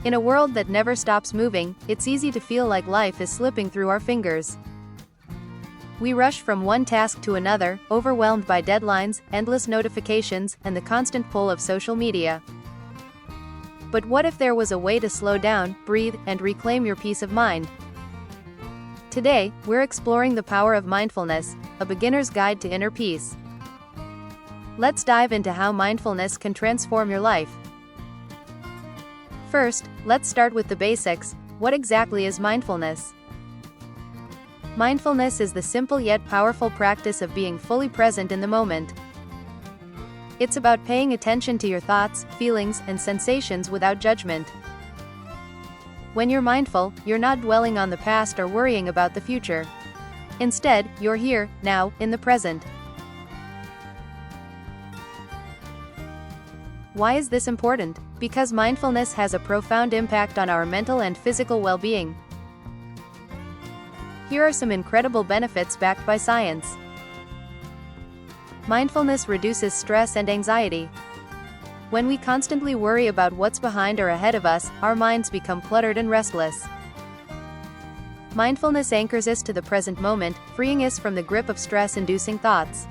In a world that never stops moving, it's easy to feel like life is slipping through our fingers. We rush from one task to another, overwhelmed by deadlines, endless notifications, and the constant pull of social media. But what if there was a way to slow down, breathe, and reclaim your peace of mind? Today, we're exploring the power of mindfulness, a beginner's guide to inner peace. Let's dive into how mindfulness can transform your life. First, let's start with the basics. What exactly is mindfulness? Mindfulness is the simple yet powerful practice of being fully present in the moment. It's about paying attention to your thoughts, feelings, and sensations without judgment. When you're mindful, you're not dwelling on the past or worrying about the future. Instead, you're here, now, in the present. Why is this important? Because mindfulness has a profound impact on our mental and physical well-being. Here are some incredible benefits backed by science. Mindfulness reduces stress and anxiety. When we constantly worry about what's behind or ahead of us, our minds become cluttered and restless. Mindfulness anchors us to the present moment, freeing us from the grip of stress-inducing thoughts.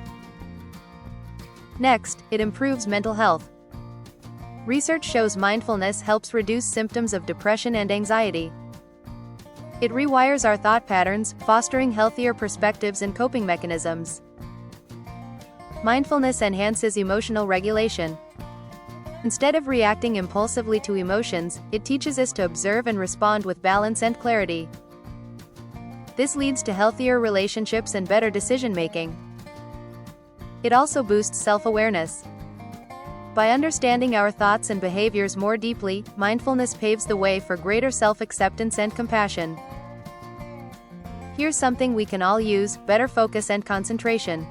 Next, it improves mental health. Research shows mindfulness helps reduce symptoms of depression and anxiety. It rewires our thought patterns, fostering healthier perspectives and coping mechanisms. Mindfulness enhances emotional regulation. Instead of reacting impulsively to emotions, it teaches us to observe and respond with balance and clarity. This leads to healthier relationships and better decision-making. It also boosts self-awareness. By understanding our thoughts and behaviors more deeply, mindfulness paves the way for greater self-acceptance and compassion. Here's something we can all use: better focus and concentration.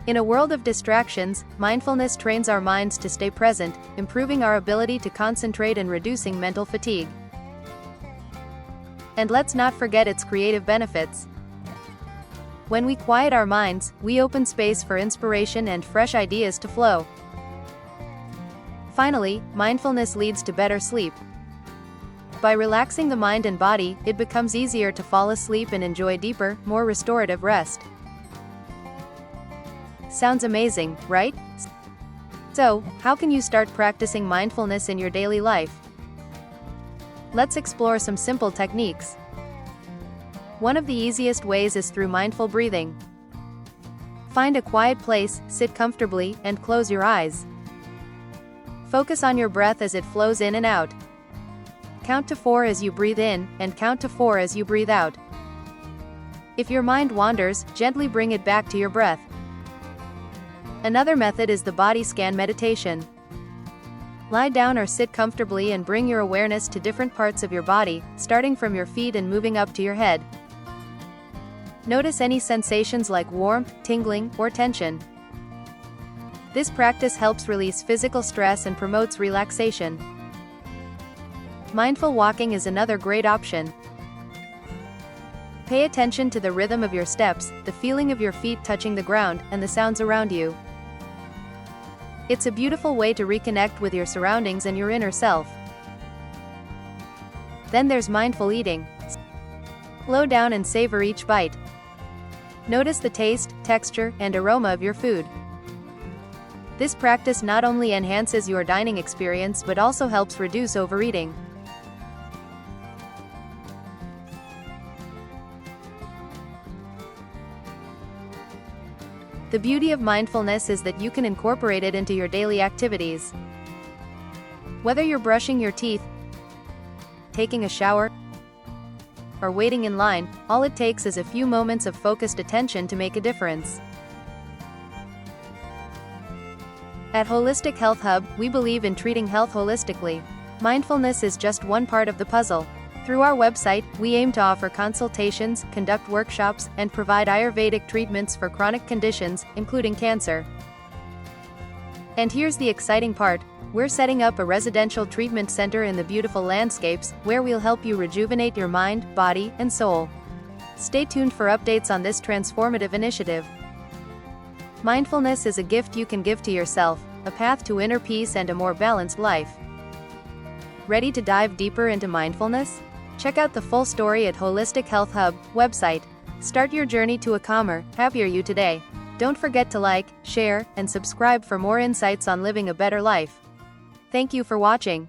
In a world of distractions, mindfulness trains our minds to stay present, improving our ability to concentrate and reducing mental fatigue. And let's not forget its creative benefits. When we quiet our minds, we open space for inspiration and fresh ideas to flow. Finally, mindfulness leads to better sleep. By relaxing the mind and body, it becomes easier to fall asleep and enjoy deeper, more restorative rest. Sounds amazing, right? So, how can you start practicing mindfulness in your daily life? Let's explore some simple techniques. One of the easiest ways is through mindful breathing. Find a quiet place, sit comfortably, and close your eyes. Focus on your breath as it flows in and out. Count to 4 as you breathe in, and count to 4 as you breathe out. If your mind wanders, gently bring it back to your breath. Another method is the body scan meditation. Lie down or sit comfortably and bring your awareness to different parts of your body, starting from your feet and moving up to your head. Notice any sensations like warmth, tingling, or tension. This practice helps release physical stress and promotes relaxation. Mindful walking is another great option. Pay attention to the rhythm of your steps, the feeling of your feet touching the ground, and the sounds around you. It's a beautiful way to reconnect with your surroundings and your inner self. Then there's mindful eating. Slow down and savor each bite. Notice the taste, texture, and aroma of your food. This practice not only enhances your dining experience but also helps reduce overeating. The beauty of mindfulness is that you can incorporate it into your daily activities. Whether you're brushing your teeth, taking a shower, or waiting in line, all it takes is a few moments of focused attention to make a difference. At Holistic Health Hub, we believe in treating health holistically. Mindfulness is just one part of the puzzle. Through our website, we aim to offer consultations, conduct workshops, and provide Ayurvedic treatments for chronic conditions, including cancer. And here's the exciting part: we're setting up a residential treatment center in the beautiful landscapes, where we'll help you rejuvenate your mind, body, and soul. Stay tuned for updates on this transformative initiative. Mindfulness is a gift you can give to yourself, a path to inner peace and a more balanced life. Ready to dive deeper into mindfulness? Check out the full story at Holistic Health Hub website. Start your journey to a calmer, happier you today. Don't forget to like, share, and subscribe for more insights on living a better life. Thank you for watching.